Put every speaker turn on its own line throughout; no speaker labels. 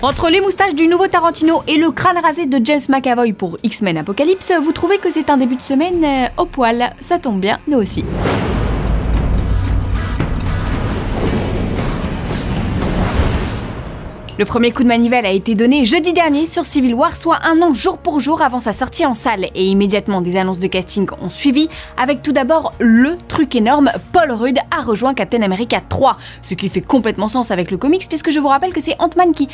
Entre les moustaches du nouveau Tarantino et le crâne rasé de James McAvoy pour X-Men Apocalypse, vous trouvez que c'est un début de semaine au poil. Ça tombe bien, nous aussi. Le premier coup de manivelle a été donné jeudi dernier sur Civil War, soit un an jour pour jour avant sa sortie en salle. Et immédiatement, des annonces de casting ont suivi, avec tout d'abord le truc énorme, Paul Rudd a rejoint Captain America 3. Ce qui fait complètement sens avec le comics, puisque je vous rappelle que c'est Ant-Man qui...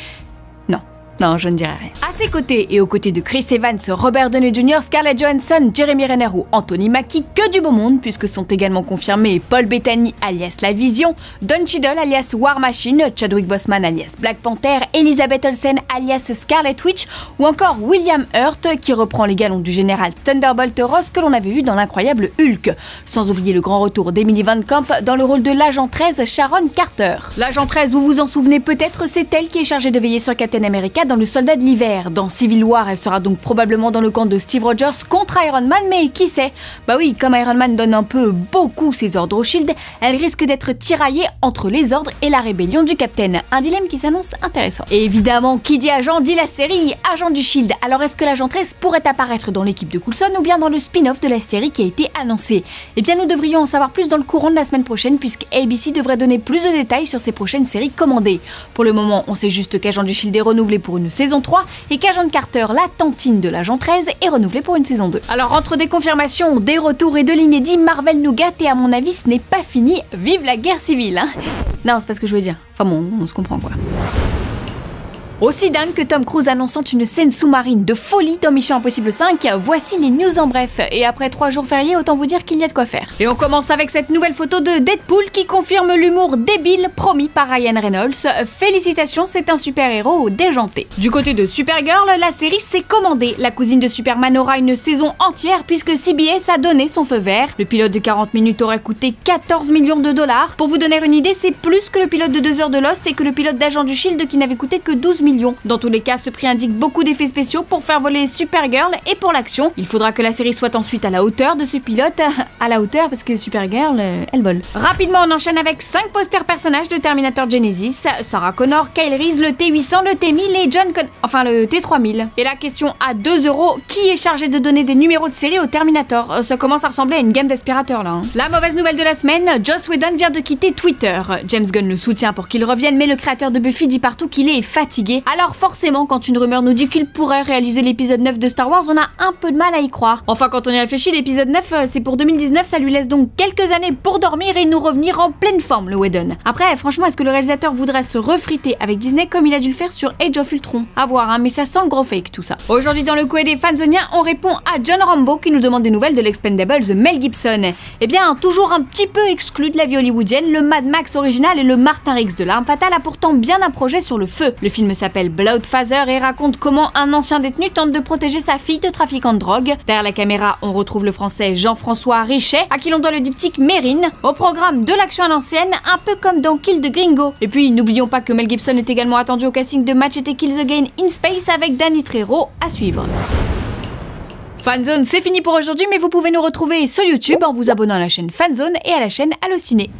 Non, je ne dirai rien. À ses côtés, et aux côtés de Chris Evans, Robert Downey Jr., Scarlett Johansson, Jeremy Renner ou Anthony Mackie, que du beau monde, puisque sont également confirmés Paul Bettany alias La Vision, Don Cheadle alias War Machine, Chadwick Boseman alias Black Panther, Elizabeth Olsen alias Scarlet Witch, ou encore William Hurt, qui reprend les galons du général Thunderbolt Ross que l'on avait vu dans l'incroyable Hulk. Sans oublier le grand retour d'Emily Van Camp dans le rôle de l'agent 13 Sharon Carter. L'agent 13, vous vous en souvenez peut-être, c'est elle qui est chargée de veiller sur Captain America dans le Soldat de l'hiver. Dans Civil War, elle sera donc probablement dans le camp de Steve Rogers contre Iron Man, mais qui sait? Bah oui, comme Iron Man donne un peu beaucoup ses ordres au Shield, elle risque d'être tiraillée entre les ordres et la rébellion du Capitaine. Un dilemme qui s'annonce intéressant. Et évidemment, qui dit agent dit la série Agent du Shield. Alors est-ce que l'agent 13 pourrait apparaître dans l'équipe de Coulson ou bien dans le spin-off de la série qui a été annoncé? Eh bien nous devrions en savoir plus dans le courant de la semaine prochaine, puisque ABC devrait donner plus de détails sur ses prochaines séries commandées. Pour le moment, on sait juste qu'Agent du Shield est renouvelé pour une saison 3 et qu'Agent Carter, la tantine de l'agent 13, est renouvelée pour une saison 2. Alors entre des confirmations, des retours et de l'inédit, Marvel nous gâte et à mon avis ce n'est pas fini, vive la guerre civile hein. Non, c'est pas ce que je veux dire, enfin bon, on se comprend quoi. Aussi dingue que Tom Cruise annonçant une scène sous-marine de folie dans Mission Impossible 5, voici les news en bref. Et après 3 jours fériés, autant vous dire qu'il y a de quoi faire. Et on commence avec cette nouvelle photo de Deadpool qui confirme l'humour débile promis par Ryan Reynolds. Félicitations, c'est un super-héros déjanté. Du côté de Supergirl, la série s'est commandée. La cousine de Superman aura une saison entière puisque CBS a donné son feu vert. Le pilote de 40 minutes aurait coûté 14 millions de $. Pour vous donner une idée, c'est plus que le pilote de 2 heures de Lost et que le pilote d'Agent du Shield qui n'avait coûté que 12 millions. Dans tous les cas, ce prix indique beaucoup d'effets spéciaux pour faire voler Supergirl et pour l'action. Il faudra que la série soit ensuite à la hauteur de ce pilote, à la hauteur parce que Supergirl, elle vole. Rapidement, on enchaîne avec 5 posters personnages de Terminator Genesis, Sarah Connor, Kyle Reese, le T800, le T1000 et enfin le T3000. Et la question à 2 €, qui est chargé de donner des numéros de série au Terminator? Ça commence à ressembler à une game d'aspirateur là. La mauvaise nouvelle de la semaine, Joss Whedon vient de quitter Twitter. James Gunn le soutient pour qu'il revienne, mais le créateur de Buffy dit partout qu'il est fatigué. Alors forcément, quand une rumeur nous dit qu'il pourrait réaliser l'épisode 9 de Star Wars, on a un peu de mal à y croire. Enfin, quand on y réfléchit, l'épisode 9, c'est pour 2019, ça lui laisse donc quelques années pour dormir et nous revenir en pleine forme, le Whedon. Après, franchement, est-ce que le réalisateur voudrait se refriter avec Disney comme il a dû le faire sur Age of Ultron? À voir, hein, mais ça sent le gros fake tout ça. Aujourd'hui, dans le courrier des fanzoniens, on répond à John Rambo qui nous demande des nouvelles de l'Expendables Mel Gibson. Eh bien, toujours un petit peu exclu de la vie hollywoodienne, le Mad Max original et le Martin Riggs de l'Arme Fatale a pourtant bien un projet sur le feu. Le film s'appelle Bloodfather et raconte comment un ancien détenu tente de protéger sa fille de trafiquants de drogue. Derrière la caméra, on retrouve le français Jean-François Richet, à qui l'on doit le diptyque Mérine, au programme de l'action à l'ancienne, un peu comme dans Kill the Gringo. Et puis, n'oublions pas que Mel Gibson est également attendu au casting de Machete Kills Again in Space avec Danny Trejo à suivre. Fanzone, c'est fini pour aujourd'hui, mais vous pouvez nous retrouver sur YouTube en vous abonnant à la chaîne Fanzone et à la chaîne Allociné.